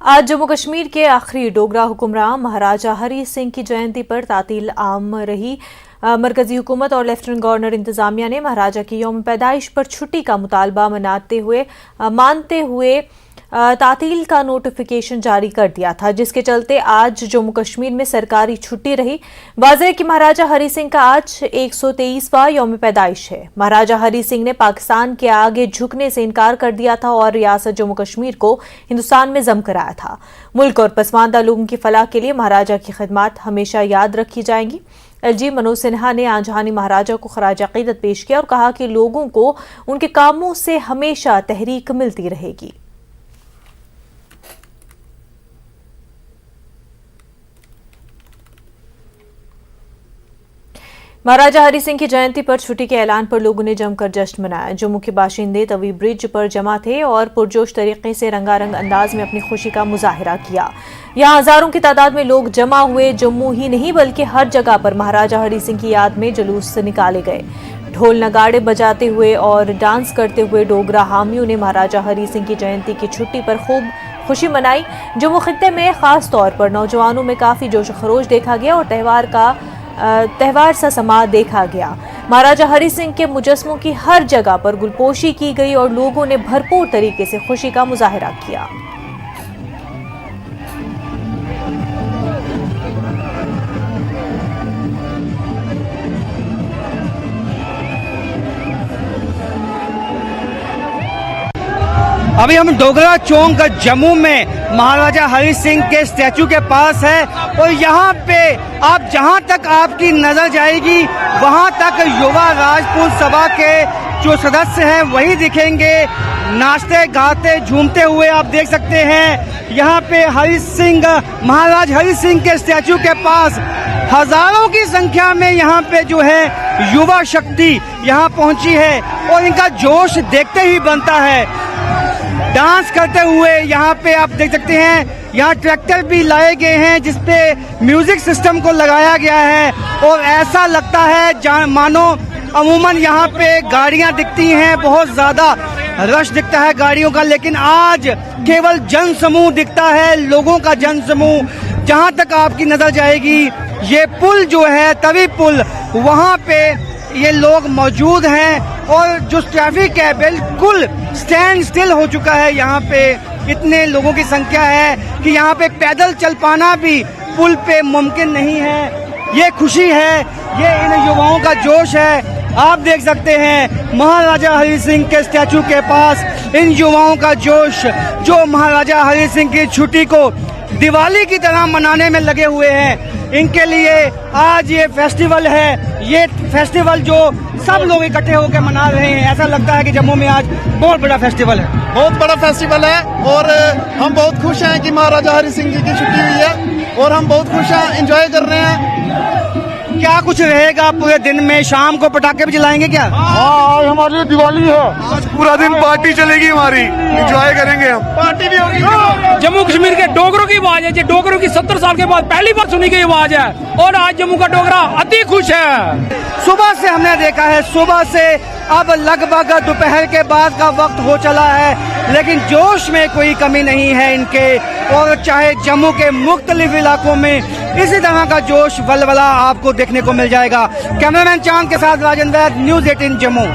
आज जम्मू कश्मीर के आखिरी डोगरा हुक्मरान महाराजा हरी सिंह की जयंती पर तातील आम रही। मरकजी हुकूमत और लेफ्टिनेंट गवर्नर इंतजामिया ने महाराजा की यौम पैदाइश पर छुट्टी का मुतालबा मानते हुए तातील का नोटिफिकेशन जारी कर दिया था, जिसके चलते आज जम्मू कश्मीर में सरकारी छुट्टी रही। वाज़ेह है कि महाराजा हरी सिंह का आज 123वां यौम पैदाइश है। महाराजा हरी सिंह ने पाकिस्तान के आगे झुकने से इनकार कर दिया था और रियासत जम्मू कश्मीर को हिंदुस्तान में जम कराया था। मुल्क और पसमानदा लोगों की फलाह के लिए महाराजा की खिदमत हमेशा याद रखी जाएंगी। LG मनोज सिन्हा ने आंजहानी महाराजा को खराज अकीदत पेश किया और कहा कि लोगों को उनके कामों से हमेशा तहरीक मिलती रहेगी। महाराजा हरी सिंह की जयंती पर छुट्टी के ऐलान पर लोगों ने जमकर जश्न मनाया। जम्मू के बाशिंदे तवी ब्रिज पर जमा थे और पुरजोश तरीके से रंगारंग अंदाज में अपनी खुशी का मुजाहिरा किया। यहाँ हजारों की तादाद में लोग जमा हुए। जम्मू ही नहीं बल्कि हर जगह पर महाराजा हरी सिंह की याद में जुलूस निकाले गए। ढोल नगाड़े बजाते हुए और डांस करते हुए डोगरा हामियों ने महाराजा हरी सिंह की जयंती की छुट्टी पर खूब खुशी मनाई। जम्मू खित्ते में खास तौर पर नौजवानों में काफी जोश खरोश देखा गया और त्योहार सा समा देखा गया। महाराजा हरी सिंह के मुजस्मों की हर जगह पर गुलपोशी की गई और लोगों ने भरपूर तरीके से खुशी का मुजाहिरा किया। अभी हम डोगरा चौक जम्मू में महाराजा हरी सिंह के स्टैचू के पास है और यहाँ पे आप जहाँ तक आपकी नजर जाएगी वहाँ तक युवा राजपूत सभा के जो सदस्य हैं वही दिखेंगे, नाचते गाते झूमते हुए। आप देख सकते हैं यहाँ पे महाराज हरी सिंह के स्टैचू के पास हजारों की संख्या में यहाँ पे जो है युवा शक्ति यहाँ पहुंची है और इनका जोश देखते ही बनता है। डांस करते हुए यहाँ पे आप देख सकते हैं, यहाँ ट्रैक्टर भी लाए गए हैं जिसपे म्यूजिक सिस्टम को लगाया गया है और ऐसा लगता है मानो अमूमन यहाँ पे गाड़ियाँ दिखती हैं, बहुत ज्यादा रश दिखता है गाड़ियों का, लेकिन आज केवल जन समूह दिखता है, लोगों का जन समूह। जहाँ तक आपकी नजर जाएगी ये पुल जो है तवी पुल, वहाँ पे ये लोग मौजूद हैं और जो ट्रैफिक है बिल्कुल स्टैंड स्टिल हो चुका है। यहाँ पे इतने लोगों की संख्या है कि यहाँ पे पैदल चल पाना भी पुल पे मुमकिन नहीं है। ये खुशी है, ये इन युवाओं का जोश है। आप देख सकते हैं महाराजा हरी सिंह के स्टैचू के पास इन युवाओं का जोश, जो महाराजा हरी सिंह की छुट्टी को दिवाली की तरह मनाने में लगे हुए हैं। इनके लिए आज ये फेस्टिवल है, ये फेस्टिवल जो सब लोग इकट्ठे होकर मना रहे हैं। ऐसा लगता है कि जम्मू में आज बहुत बड़ा फेस्टिवल है, बहुत बड़ा फेस्टिवल है और हम बहुत खुश हैं कि महाराजा हरी सिंह जी की छुट्टी हुई है और हम बहुत खुश हैं, एंजॉय कर रहे हैं। क्या कुछ रहेगा पूरे दिन में? शाम को पटाखे भी जलाएंगे क्या? हाँ, हमारे लिए दिवाली है, आज पूरा दिन पार्टी चलेगी, हमारी एंजॉय करेंगे हम, पार्टी भी होगी। जम्मू कश्मीर के डोगरों की आवाज है, डोगरों की 70 साल के बाद पहली बार सुनी गई आवाज है और आज जम्मू का डोगरा अति खुश है। सुबह से हमने देखा है, सुबह से अब लगभग दोपहर के बाद का वक्त हो चला है, लेकिन जोश में कोई कमी नहीं है इनके। और चाहे जम्मू के मुख्तलिफ इलाकों में इसी तरह का जोश वलवला आपको देखने को मिल जाएगा। कैमरामैन चांद के साथ राजेंद्र, न्यूज़ 18 जम्मू।